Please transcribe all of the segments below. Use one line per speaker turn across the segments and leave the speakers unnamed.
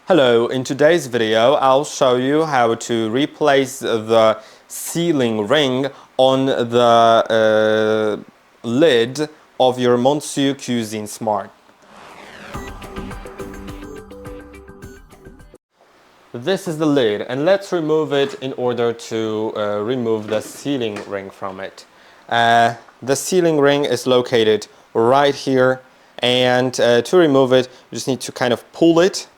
Hello, in today's video I'll show you how to replace the sealing ring on the lid of your Monsieur Cuisine Smart. This is the lid, and let's remove it in order to remove the sealing ring from it. The sealing ring is located right here, and to remove it you just need to kind of pull it.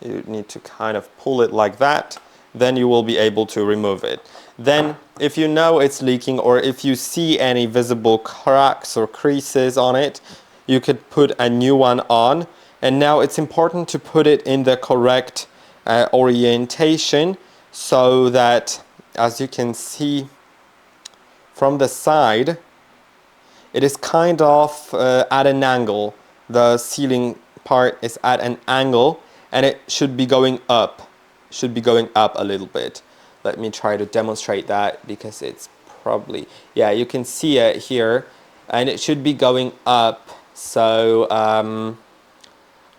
You need to kind of pull it like that, then you will be able to remove it. Then if you know it's leaking, or if you see any visible cracks or creases on it, you could put a new one on. And now it's important to put it in the correct orientation, so that, as you can see from the side, it is kind of at an angle. The sealing part is at an angle, and it should be going up. A little bit. Let me try to demonstrate that, because it's probably, yeah, you can see it here, and it should be going up. So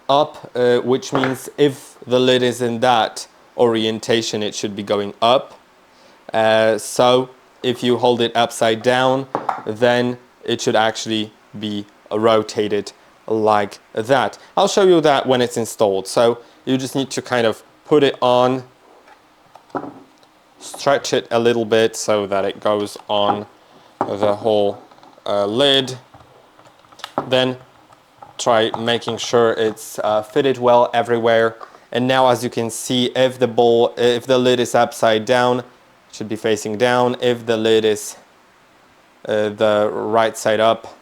up, which means if the lid is in that orientation, it should be going up. So if you hold it upside down, then it should actually be rotated like that. I'll show you that when it's installed. So you just need to kind of put it on, stretch it a little bit so that it goes on the whole lid. Then try making sure it's fitted well everywhere. And now, as you can see, if the lid is upside down, it should be facing down. If the lid is the right side up,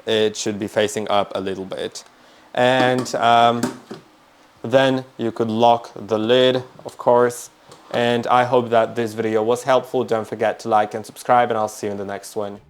it should be facing up a little bit. And then you could lock the lid, of course. And I hope that this video was helpful. Don't forget to like and subscribe, and I'll see you in the next one.